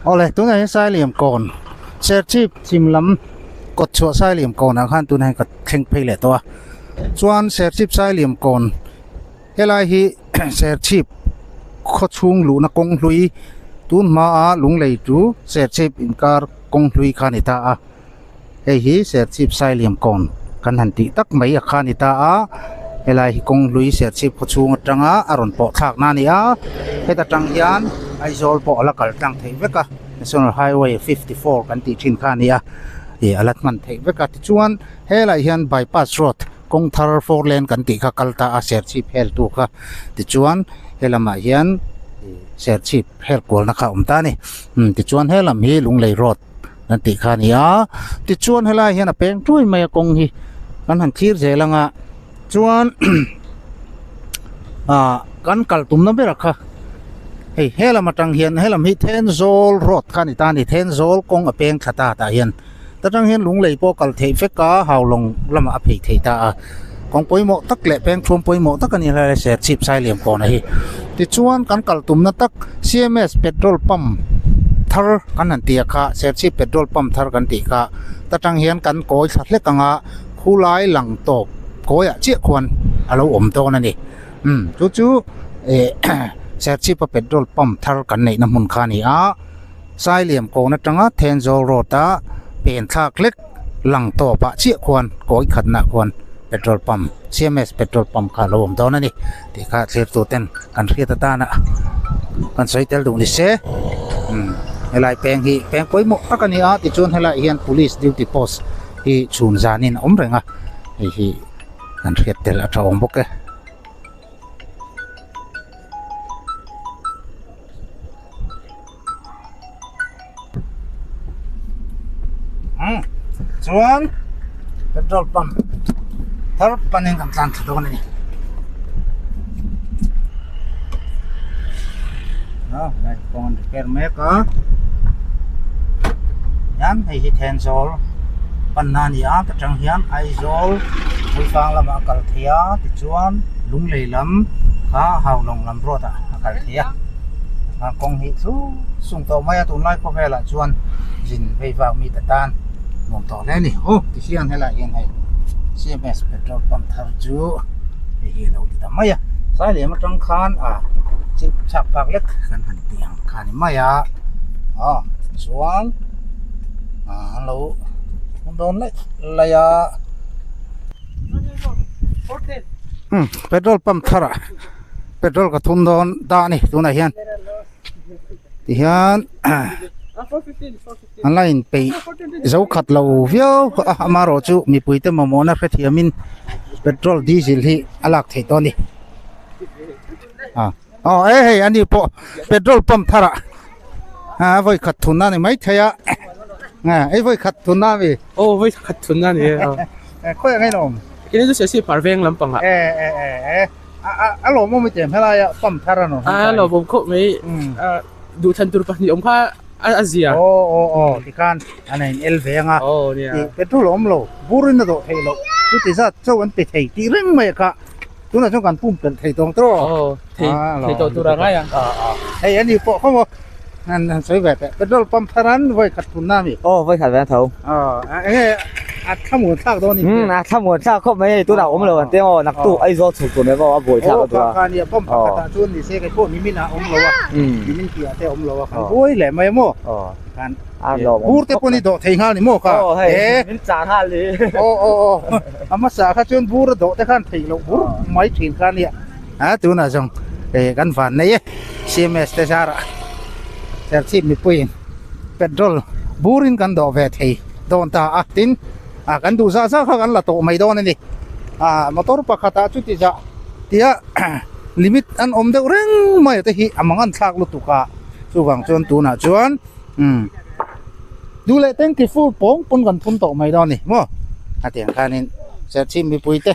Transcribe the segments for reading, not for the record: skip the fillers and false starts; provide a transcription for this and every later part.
เอาเลยตัวไหนใส่เหลี่ยมก่อนเสียชีพชิมล้ำกดชัวใส่เหลี่ยมก่อนนะครับตัวไหนก็เข่งเพลเลยตัวส่วนเสียชีพใส่เหลี่ยมก่อนเฮลัยฮีเสียชีพขดชุงหลูนักกงลุยตุนมาลุงเลยจูเสียชีพอินการกงลุยคานิตาเฮีเสียชีพใส่เหลี่ยมก่อนกันหันติตักไม่คานิตาเฮลัยฮีกงลุยเสียชีพขดชุงจังอารอนปอทักนานี่เฮตจังยันไอโซลปอละกัลจังเทวกะ National Highway 54กันติชินคานี่อลัดมันเทวกะติจวนเฮลัยฮีน bypass road กงทาร์4 lane กันติค่ะกัลตาเสียชีพเฮลตุค่ะติจวนเฮลมาฮีนเสียชีพเฮลกอลนะคะตานี่ติจวนเฮลมีลุงเลยรถนั่นติคานี่ติจวนเฮลัยฮีนเป็นช่วยไม่กงฮีกันหันชีร์เจลังจวนกันกัลตุมนั่นเบรักค่ะเฮลมาจังเฮียนเฮลมีเทนโซลรถคันตานี่เทนโซลกงเป็นขตาตาเฮียนแต่จังเฮียนลุงเลยพวกกัลเทฟกาหาวลงละมาอภิเทตาของปอยโมตักเละเป็นชวมปอยโมตักกันนี่เลยเสียชีพใส่เหลี่ยมก่อนนะฮีติจวนกันกัลตุมนั่นตัก CMS เปโตรลปั๊มทาร์กันนั่นตีค่ะเสียชีพเปโตรลปั๊มทาร์กันตีค่ะแต่จังเฮียนกันโกยสัตว์เล็กกังคู่ไล่หลังตบโกยเจี๊ยควรเราอมโตนั่นนี่จู่เสียชีพเปโตรลปั๊มทาร์กันในน้ำมันคานี่ใส่เหลี่ยมก่อนนะจังเทนโซโรตาเป็นทากเล็กหลังตบเจี๊ยควรโกยขัดหนักควรเปโตรลปั๊ม CMS เปโตรลปั๊มคาเราอมโตนั่นนี่ที่ข้าเสียตัวเต้นกันเรียตตานะกันใส่เตลดูดิเซ่เฮลัยแปลงปอยหมกกันนี่ติจวนเฮลัยเฮียน police duty post ที่ชูนจานินอมเรงที่กันเรียตเตลอัตราอมบกส่วนเปโตรลปั๊มทาร์ปันยังกำลังตัวนี้ได้ก่อนเปิดเมกยันให้เทนโซลปันนานี่แต่จังเฮียนไอโซลคุยฟังละมากัลเทียติจวนลุงเลยลำข้าหาวลงลำรถกัลเทียกงหิส่งต่อมาตุนไล่ก็แค่ละจวนจินไปฝากมีตะตานมองต่อแล้วนี่โอ้ติเชียนให้ละยังให้CMS เปโตรลปั๊มทาร์จูเราดีทำไมสายเหลี่ยมจังคานจิบฉับปากเล็กกันหันเตียงคานี่ไม่ส่วนเราโดนเลยเปโตรลปั๊มทาร์เปโตรลก็ทุนโดนตานี่ตัวไหนเฮียนที่เฮียนอันไลน์ไปเจ้าขัดเราเฟี้ยวมารอจูมีปุ๋ยเต็มหมอนะเพื่อที่จะมินเปโตรลดีเซลที่อลักเทตอนนี้อันนี้พอเปโตรลปั๊มทาร์ไว้ขัดทุนนั่นไม่ใช่ไว้ขัดทุนนั่นพี่ไว้ขัดทุนนั่นเองค่อยยังไงน้องอันนี้จะเสียสิพาร์เวงลำปังเราไม่เจ็บให้ไรปั๊มทาร์น้องเราผมก็ไม่ดูทันตุรปันยมผ้าอาเซียที่การอันนี้เอลเวงเนี่ยเปโตรลเราบูรินโดเทโลจุดที่จะเจ้าวันไปเทที่เร่งไม่ค่ะตัวนั้นช่วงการปุ่มเป็นเทตรงตัวเทตรงตัวอะไรอันนี้พอเขาบอกนั่นสวยแบบเปโตรลปั๊มทาร์ไว้ขัดทุนน้ำอีกไว้ขัดแวนเท้าข้ามหัวซากตัวนี้ข้ามหัวซากเขาไม่ตัวเราอมเลยเดี๋ยวนักตู้ไอโซถูกตัวไหมว่าบ่อยซากตัวการเนี่ยปั๊มปากกาชวนนี่เสกไอ้พวกนี้มินะอมเรามีมินเกียแต่อมเราโอ้ยแหลมไม่โม่การพูดแต่พวกนี้โดดเทียงนี่โม่ค่ะมินจ่าท่าเลยอามาสาข้าชวนพูดโดดแต่ข้านเทียงเราพูดไม่เทียงกันเนี่ยตัวน่ะจังกันฝันนี่CMS แต่ชาระเสียชีพมีปุยเปโตรลบูรินกันโดดเวทีโดนตาตินกันดูซากันละโตไม่โดนนี่มอเตอร์ปักขัดจุดที่จะที่ลิมิตอันอมเดเร่งไม่แต่ที่อามังสักลุตุกะสุขังจวนตัวน่ะจวนดูเลยเต็งที่ฟูปงปนกันทุนโตไม่โดนนี่มั้งเตียงคานินเสียชีพมีปุยเต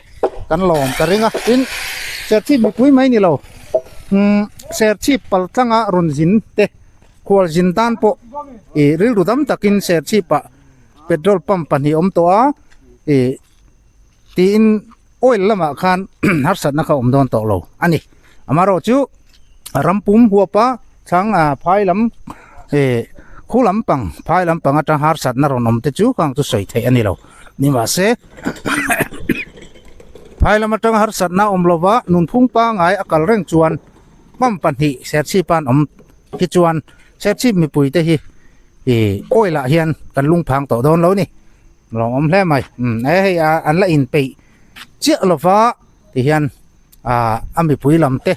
กันหลอมกันเรื่องตินเสียชีพมีปุยไหมนี่เราเสียชีพปัลตังรุนจินเตควอลจินตันโปริลดูดำตะกินเสียชีพเปโตรลปั๊มปันหิอมตัวตีนออยล์ละมาคันฮัสซันนักอมโดนโตโลอันนี้อามารอจูรำปุ่มหัวปะช่างพายลำ khu lampang phai lampang atang har sat na ron om te chu kang tu soi thei ani lo ni ma se phai lam atang har sat na om lova nun phung pa ngai akal reng chuan pam pan hi ser chi pan om ki chuan ser chi mi pui te hi oi la hian kan lung phang to don lo ni long om hle mai hei an la in pe chia lova ti hian ami pui lam te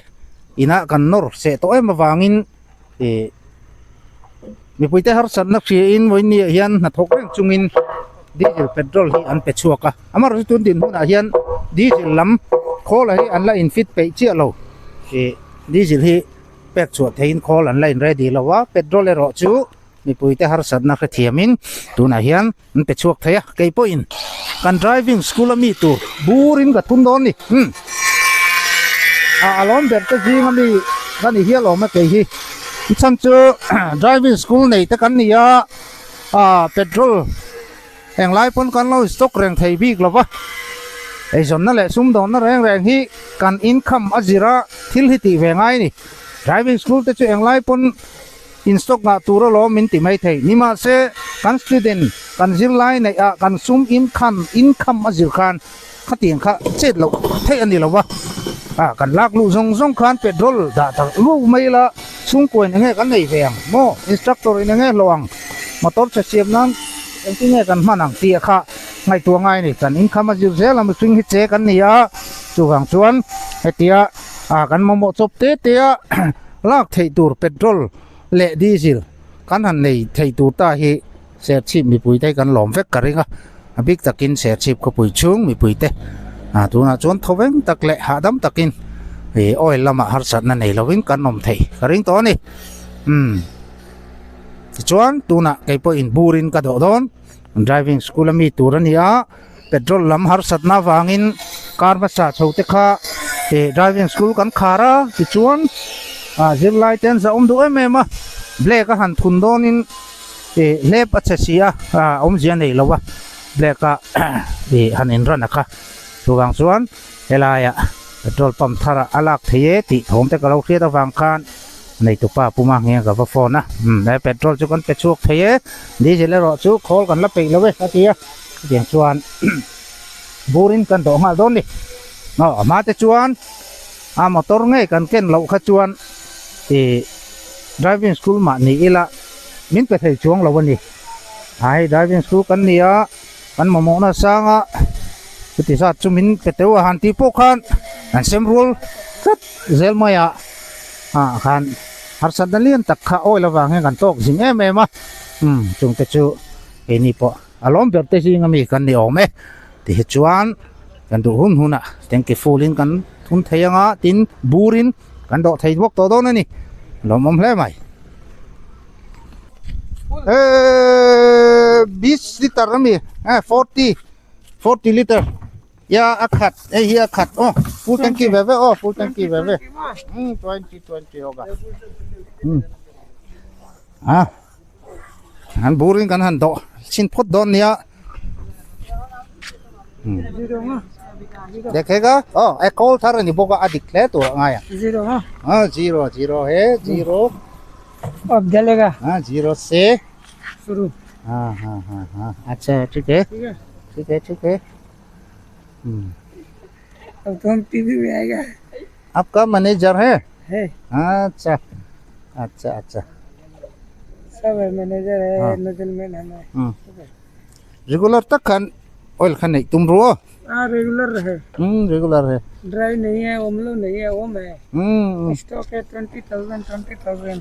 ina kan nor se to em wangin mi pui te har sat na khri in voi ni hian na thok reng chungin diesel petrol hi an pe chuaka amar tun din huna hian diesel lam khol hi an la in fit pe chia lo diesel hi pek chuat thein khol an la in ready lawa petrol ero chu mi pui te har sat na kha thiamin tuna hian an pe chuak thaya kei po in kan driving school ami tu burin ga thun don ni alon ber te jing ami kan hi lo ma kei hi cham chu driving school nei te kan ni ya petrol eng lai pon kan lo stock reng thei bik lo wa ei zon na le sum don na reng hi kan income azira thil hi ti ve ngai ni driving school te chu eng lai pon in stock na turo lo min ti mai thei nima se kan student kan zir lai nei kan sum income azir khan khatiang kha chet lo thei ani lo wa kan lak lu zong khan petrol da ta lu mai la sung koin nge kan nei veng mo instructor in nge loang motor che siam nan eng ti nge kan manang ti kha ngai tua ngai ni kan income azir zel am swing hi che kan ni ya chu gang chuan hetia kan mo chop te lak thei tur petrol le diesel kan han nei thei tur ta hi ser chip mi pui te kan lom vek karinga big takin ser chip ko pui chung mi pui te tuna chuan thoveng tak le hadam takin oil lama har sat na nei loving kan nom thei karing to ni chuan tuna kei po in burin ka do don driving school ami turania petrol lam har sat na wangin car ma sa chote kha driving school kan khara ti chuan zir lai ten za du em black han thun donin lep acha sia zia nei lowa black hanin ran kha chuwang chuan helaya petrol pump thara alak theye ti thom te kalo khria ta wang khan nei tu pa puma nge ga phone na petrol chu kan pe chuk theye diesel ro chu khol kan la pe lowe atia tiang chuan burin kan do ngal don ni ma te chuan motor nge kan ken lo kha chuan driving school ma ni ila min pe thei chuang lo ni ai driving school kan nia kan mo na sanga ti sa chumin pe te wa han ti po khan an sem rule tat zel maya khan har sadalian tak kha oi la wang kan tok jing ma chung te chu ni po alom ber te jing ami kan ni ome ti chuan kan du huna thank you full in kan thun theyanga tin burin kan do thei bok to do na ni lom om hle mai 20 liter ami 40 liter ya akhat hi akhat full tanki veve full tanki veve 20 hoga han burin kan han do chin phot don nia देखेगा कॉल था नहीं बोगा दिखले तो आया 0 है 0 अब जलेगा 0 से शुरू हाँ अच्छा ठीक है अब तो हम टीवी में आएगा आपका मैनेजर है है अच्छा सब है मैनेजर है मिडलमैन है रेगुलर तक खान ऑयल खाने तुम रो रेगुलर है रेगुलर है ड्राई नहीं है ओमलो नहीं है ओम है स्टॉक है 20,000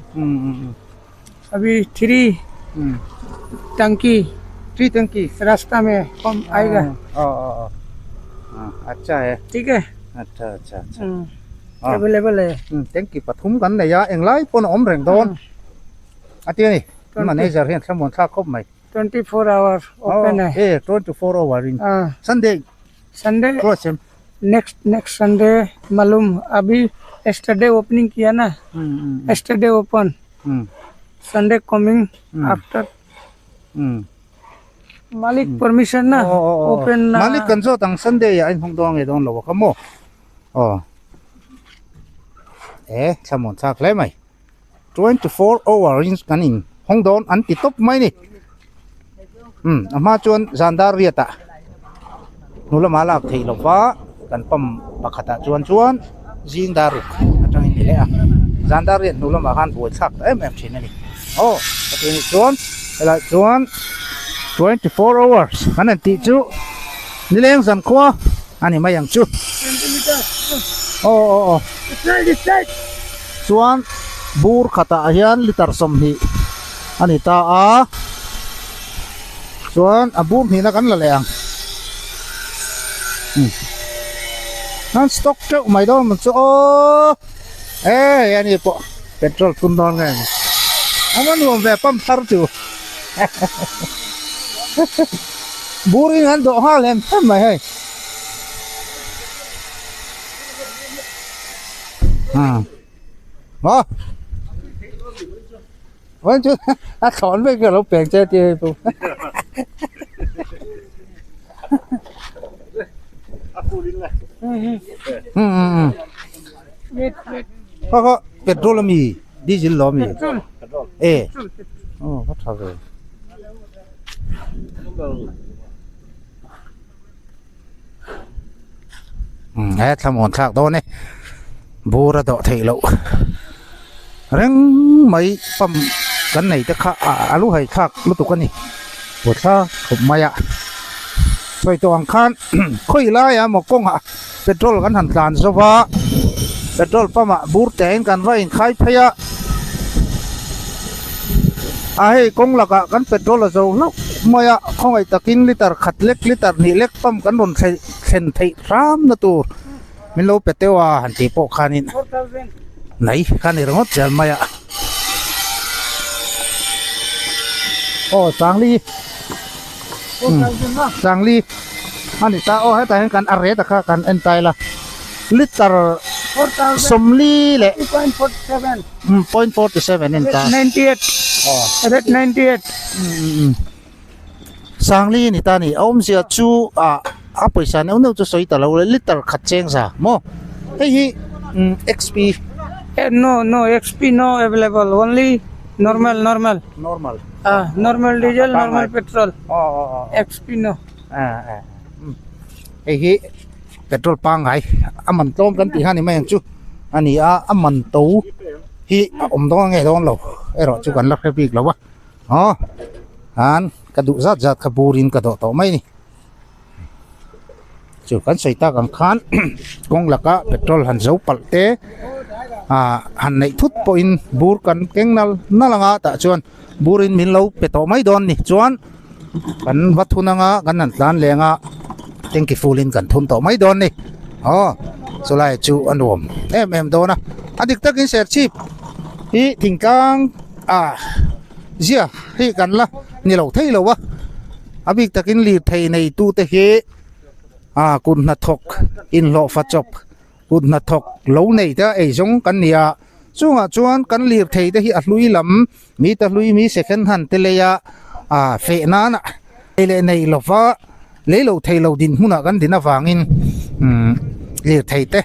अभी 3 टंकी रास्ता में कम आएगा अच्छा है ठीक है अच्छा अवेलेबल है टंकी पथुमกันเนี่ยยาเอ็งไล่ปนอมแรงโดนอาเตียนี่मैनेजर है समोन थाครบไหม 24 आवर ओपन है 24 आवर इन संडे क्लोज है नेक्स्ट संडे मालूम अभी yesterday ओपनिंग किया ना yesterday open Sunday coming after मालिक परमिशन ना ओपन मालिक कंसो तंग संडे या इन होंदोंग ए दोन लो खमो समोन था clay mai 24 hours kan in ห้องโดนอันติดตบไหมนี่มาจวนซานดาเรียตะนุละมาลากเทลฟ้ากันปั๊มปะขะตะจวนจิงดารุกจังนี่แหละซานดาเรียนุละมาหันปวดสักแม่ชินนี่โอ้ตะกี้จวนเวลาจวน24 hours อันนั้นติจูนี่เลี้ยงสันครัวอันนี้มาอย่างจูโอ้ส่วนบูร์ขตาเฮียนลิตรสมหีอันนี้ตาส่วนบูร์หีนักกันละเลยนั่นสต็อกเจ้าไม่ต้องมันโอ้อันนี้พอเปโตรลตุนดอนไงอันนั้นรวมแบบปั๊มทาร์จูบูร์งั้นดอกฮาเลนทำไมให้บ่วันจุดถอนไปก็เราแปลงใจเตี้ยปุ๊บก็เปโตรลมีดีเซลมีโอ้ก็ทำเลยทำหมอนฉากโดนเนี่ยบูระดอเทโลเร่งไม่ปั๊มกันไหนจะข้าอาลูให้ข้าลุตุกันนี่ปวดข้าผมไม่ช่วยตัวอังคารค่อยไล่หมอกงเปโตรลกันหันการสภาเปโตรลปั๊มบูรแต่งกันไว้ขายพยาให้กงหลักกันเปโตรลจะลุกไม่ของไอ้ตะกินลิตรขัดเล็กลิตรนี่เล็กปั๊มกันบนเส้นไทยรามนะตัวมิโลเปเตวาหันตีโปคานินไหนคานิรงดเจลมายะโอ้สังลีอันนี้ตาโอ้ให้ตาเห็นกันอะไรตะค่ะกันเอ็นไตละลิตรสมลีเละ 0.47 เอ็นตา98 red 98 สังลีนี่ตานี่เอามเสียจูapa sana uno tu soita la liter kaceng sa mo hey XP no XP no available only normal normal diesel normal petrol XP no hey petrol pang hai aman tom kan ti han ni mai chu ani aman to hi dong nge dong lo ero chu kan lak bik lo wa han kadu zat kaburin ka do to mai niจุกันใส่ตากังคันกงลักะเปโตรลหันเจ้าปัลเตหันในทุดปอินบูร์กันเก่งนั่นละงะตะชวนบูรินมินเราเปโตไม่โดนนี่ชวนกันวัตถุนังะกันนั่นด้านเลงะเต็งกิฟูลินกันทุนโตไม่โดนนี่สุไลจูอันรวมโดนนะอดีตตะกินเสียชีพฮีทิ้งกลางเสียฮีกันละนี่เราเที่ยววะอดีตตะกินลีดไทยในตู้เตะกุนนัทกอินโลฟัจบกุนนัทกเหลวในเด้อไอ้จงกันเนี่ยช่วงจวนกันเลียบไทยได้ที่อัดลุยลำมีตะลุยมีเซคันหันเตเลยเฟน่านะเลในโลฟ้าเลโลไทยโลดินหุ่นกันดินฟังอินเลียบไทยเต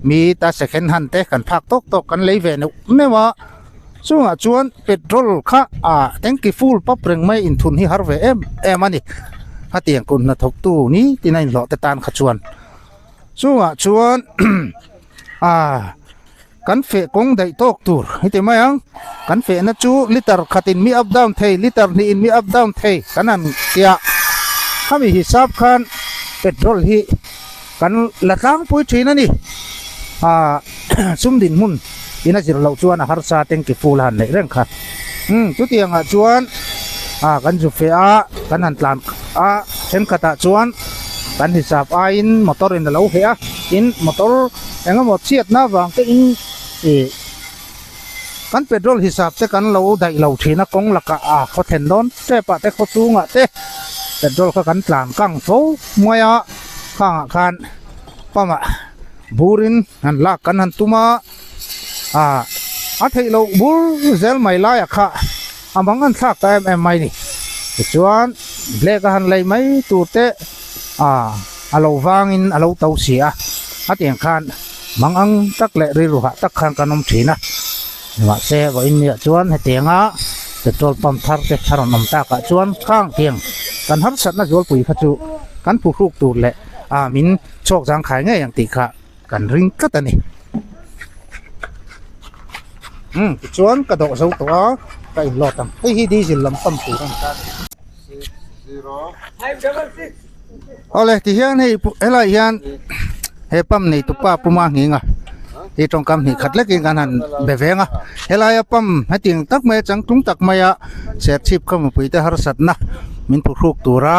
มีตาเซคันหันเตกันพักตกกันเลยเวนุไม่ว่าช่วงจวนเปโตรลค่ะแตงกี้ฟูลปั๊บเร่งไม่อินทุนที่ฮาร์เวมันนี่ถ้าเตียงคุณนัทกตู้นี้ที่นั่นหล่อแต่ตานขจวนช่วงชวนกันเฟกงได้ตกตัวให้เต็มไหมยังกันเฟนัจูลิตรขัดินมีอัพดาวน์เทลิตรนี่มีอัพดาวน์เทกันนั่นเกี่ยถ้ามีหิสับคันเปโตรลที่กันละตั้งปุ้ยชีนั่นนี่ซุ่มดินหุ่นอินาจิเราชวนอาหารซาเต็งกิฟูลหันในเรื่องขัดจุดเตียงชวนกันจุเฟียกันนั่นตามเช่นขณะชวนกันหิสับอินมอเตอร์อินเราเฮียอินมอเตอร์ยังก็หมดเชียดนะวังก็อินกันเปโตรลหิสับแต่กันเราได้เราทีนักกงหลักเขาเห็นโดนแต่ปะแต่เขาสูงแต่เปโตรลเขากันกลางกังโฟมวยข้างกันป้ามาบูรินหันลากกันหันตุมาอาทิตย์เราบูร์เซลไม่ไล่ค่ะบางอันสักแต่ไม่นี่ชวนเล็กหันเลยไม่ตัวเตะเราวางอินเราเตาเสียอาทิตย์ขันบางอันตักเละริรุหะตักขันกันนมฉีนะว่าเสียว่าอินเนี่ยชวนให้เตียง petrol pump thar te tharon om ta ka chuan khang tiang kan har sat na jol pui kha chu kan pu ruk tu le min chok jang khai nge yang ti kha kan ring kat ani chuan ka do zo to ka in lot tam hi diesel lam pam tu ran ta เอาเลยที่เฮียนให้อะไรเฮียนให้ปั๊มนี่ตุป้าปุมาหิงอ่ะที่ตรงกำนี่ขัดเล็กกันหันแบบเวงอ่ะเฮลายปั๊มให้ติงตักเมจังตุงตักเมียเสียชีพเข้ามาปุยแต่หารสัตว์นะมินผู้ครูกตัวระ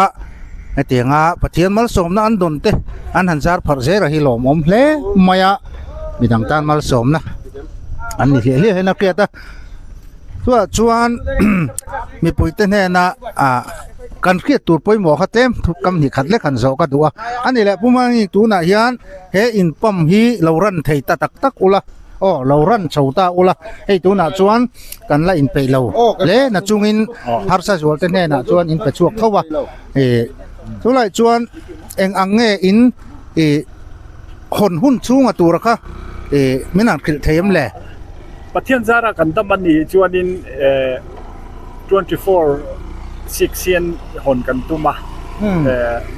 ให้ติงอ่ะปะเทียนมัลสมนะอันดนเตอันหันจาร์ผัดเสระฮิโลมอมเล่เมียมีดังตานมัลสมนะอันนี้เลี้ยให้นักเรียนตัวชวนมีปุยแต่เนี่ยนะกันเครียดตัวป่วยหมอเขาเต็มทุกกำหิขัดเล็กขันโซก็ตัวอันนี้แหละผู้มาอีตัวน่ะเฮียนเฮอินปั๊มฮีเรารันไทยตักอุละเรารันเฉาตาอุละเฮตัวน่ะชวนกันละอินไปเราเล่น่ะจุงอินฮาร์ซาจวลเตเนี่ยน่ะชวนอินไปชวกเขาว่าตัวไรชวนเองอังเงอินคนหุ่นชูงตัวละค่ะไม่นานขึ้นเทียมแหละประเทศจาระกันตมันนี่ชวนอิน24 6 หนกันตุมา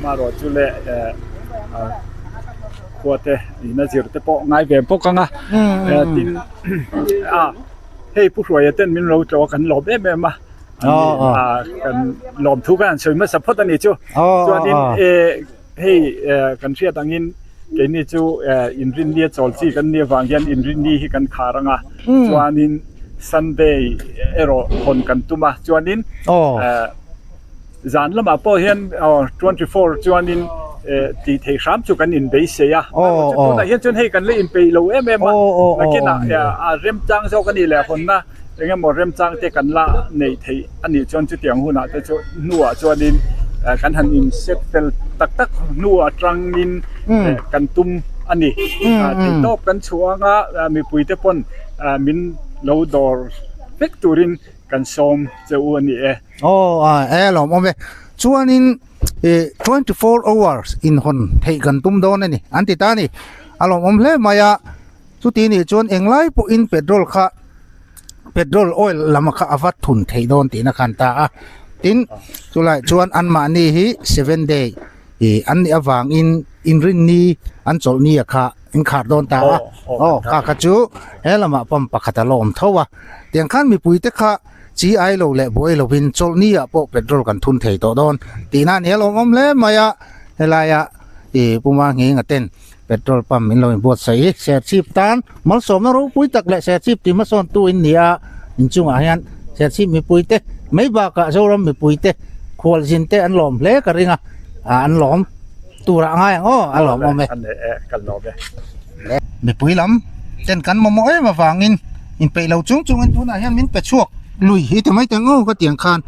มารอจุเลกัวเตอินาจิรเตปอง่ายแบบปกังตินเฮ้ผู้รวยเต้นมินเราจะกันหลบมากันหลบทุกกันช่วยมาสัพพะนี่จูจวนอินเฮ้กันเชียตังอินเกนี่จูอินรินเดียจอลซีกันเนียวางยันอินรินนี่กันคารังจวนอินSunday รอคนกันตุมาจวนอินจานละมาพอเห็น24จวนอินตีเทสามจุกันอินเบสเซียตัวนั้นเห็นจนให้กันเลยอินไปโลมาแล้วกินเริ่มจังเจ้ากันนี่แหละคนนะอย่างเงี้ยหมดเริ่มจังเตกันละในไทยอันนี้จนจุดเตียงหุ่นแต่จนนัวจวนอินกันหันอินเซตเฟลตักนัวตรังอินกันตุมอันนี้ติดตบกันชัวงะมีปุยเตปนมินโลดอร์เฟกตูรินกันซอมเจ้าอันนี้หลอมเอาไปชวนอิน24 hours อินคนเทกันตุ้มโดนนี่อันติตานี่อารมณ์อมเล่มายาสุดที่นี่ชวนเองไล่ปุ๊อินเปโตรค่ะเปโตรออยล์ลำค่ะอวัตถุนเทโดนตีนักขันตาตินสุไลชวนอันมานี่ฮี7 day อันนี้วางอินรินนี่อันโจนี่ค่ะอินขาดโดนตาข้าขจูเฮลมาปั๊มปะขัดลมเท่าว่าเตียงขันมีปุยเตค่ะGI โลเล่บอยโลวินโจนี่อ่ะพวกเปโตรกันทุนเทโตโดนตีนั่นเฮลอมเล่มายาเฮลายะปุ่มวางหิงเต้นเปโตรปั๊มมินโลบวชใส่เสียชีพตานมันสมนรู้ปุยตักและเสียชีพที่มาส่วนตัวอินเดียอินจุงอายันเสียชีพมีปุยเตไม่บากะเจ้าเรามีปุยเตควอลจินเตอันหลอมเล่กระริงอันหลอมตัวละง่ายอันหลอมเอาไหมกันหลอมเลยมีปุยล้ำเต้นกันมามาฟังอินไปเราจุงอินตัวน่ะยันมินไปช่วงลุยที่ไม่แต่งก็เตียงคาน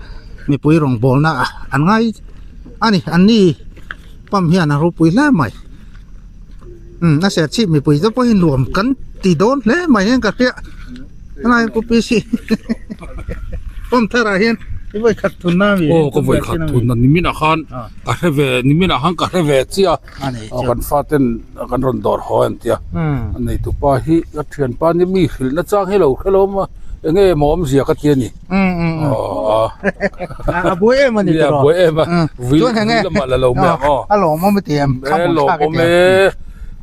มีปุ๋ยรองบอลนะอันไงอันนี้ปั๊มเฮียนะรู้ปุ๋ยแล้วไหมน่าเสียชีพมีปุ๋ยจะไปรวมกันตีโดนแล้วไหมยังกันเพี้ยอะไรปุ๊บสิปั๊มเท่าไรเฮียนที่ไปขัดทุนน้ามีก็ไปขัดทุนนั่นนิมิตอาคารกันเวนิมิตอาคารกันเวเสียกันฟาเต้นกันรอนดอร์ฮอนเตียอันนี้ตุป้าฮีก็เทียนป้านี่มีหินและจ้างให้เรามาเงี้ยหมอมเสียกันเทียนี่บุ้ยมันนี่บุ้ยมาวิ่งมาแล้วเราไม่หลอมมันไม่เตรียมหลอมมัน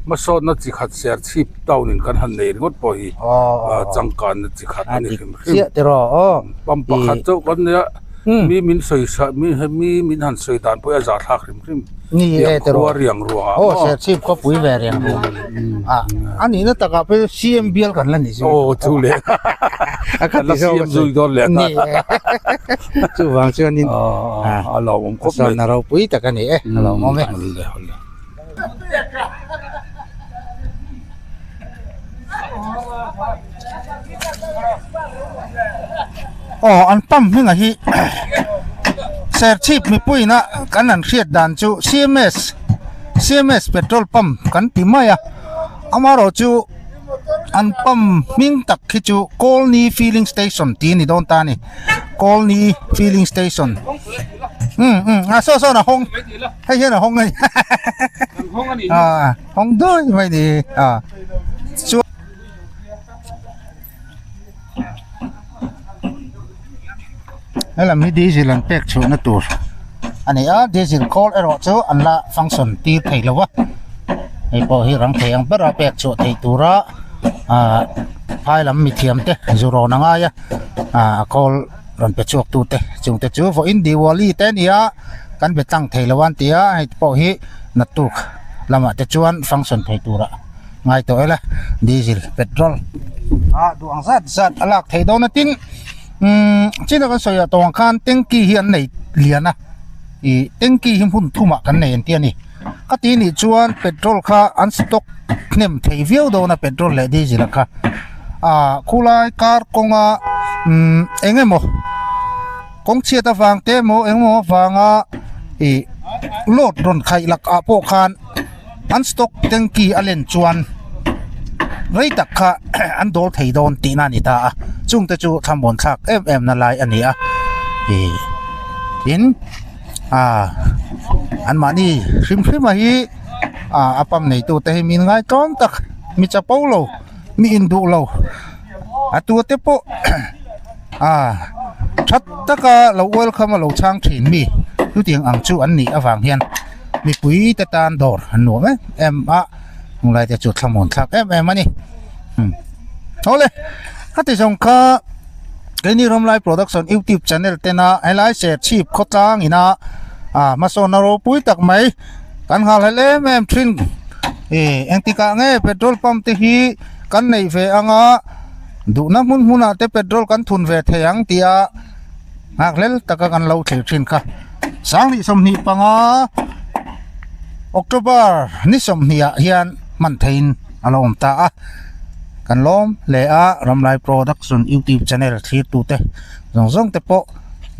มาสอนนักจิขัดเสียชีพเต่านี่กันหันเนรก็ปล่อยจังการนักจิขัดนี่เสียแต่รอปั๊มปะขัดเจ้ากันเนี่ยมีมินสวยมีมินหันสวยด่านพวกอาจารย์หักริมนี่แต่รอเรียงรัวเสียชีพก็ปุ๋ยแหวเรียงรัวอันนี้นะตะกับไป CMBL กันแล้วนี่สิถูกเลยกันที่ CM จุดโดนเลยนี่จู่วางเชื่อนี่เราผมก็สอนเราปุ๋ยแต่กันนี่เรามองไม่อันปั๊มนี่ไงที่เสียชีพมีปุ้ยนะกันนั่นเครียดด่านจู่ CMS เปโตรปั๊มกันปีใหม่อามาเราจู่อันปั๊มมิงตักที่จู่ Colney Filling Station ที่นี่โดนตานี่ Colney Filling Station โซ่นะห้องให้เห็นนะห้องไงห้องด้วยไม่ดี hela mi diesel an pek chu na tur ani a diesel call ero chu an la function ti thei lawa ei po hi rang thei ang bara pek chu thei tura phai lam mi thiam te zuro na nga ya call ron pe chuak tu te chung te chu for in diwali te nia kan be tang thei lawan tia ei po hi na tuk lama te chuan function thei tura ngai to ela diesel petrol du ang zat alak thei do na tin china kan soya tong khan tengki hian nei liana I tengki him hun thuma kan nei an tiani ka ti ni chuan petrol kha an stock nem thei viau do na petrol le diesel kha khulai kar konga engemo kong chia ta wang te mo engmo wanga lot ron khai lak a po khan an stock tengki alen chuan rei tak kha an dol thei don ti na ni ta chung te chu thamon thak em na lai ani a in an mani hrim ma hi apam nei tu te min ngai ton tak mi cha paulo mi indu lo atu te po that taka lo welcome lo chang thin mi tu tiang ang chu an ni awang hian mi pui te tan dor an no me em ngai te chu thamon thak em ani ole hati song kha Gani Romlai Production YouTube channel tena helai share chip khotang ina masonaro pui tak mai kan hal hele mem thin engtika nge petrol pump te hi kan nei ve anga du na mun huna te petrol kan thun ve theyang tia haklel taka kan lo thei thin kha sangli somni panga October ni somnia hian man thein alom ta kan lom le Romlai Production YouTube channel thir tu te zong te po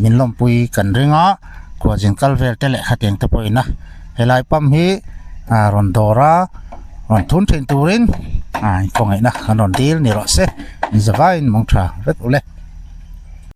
min lom pui kan ringa ko jin kalvel te le khateng te po ina helai pam hi ron dora ron thun thin turin kongai na kan ron deal ni ro se ni zavain mong tha vet ule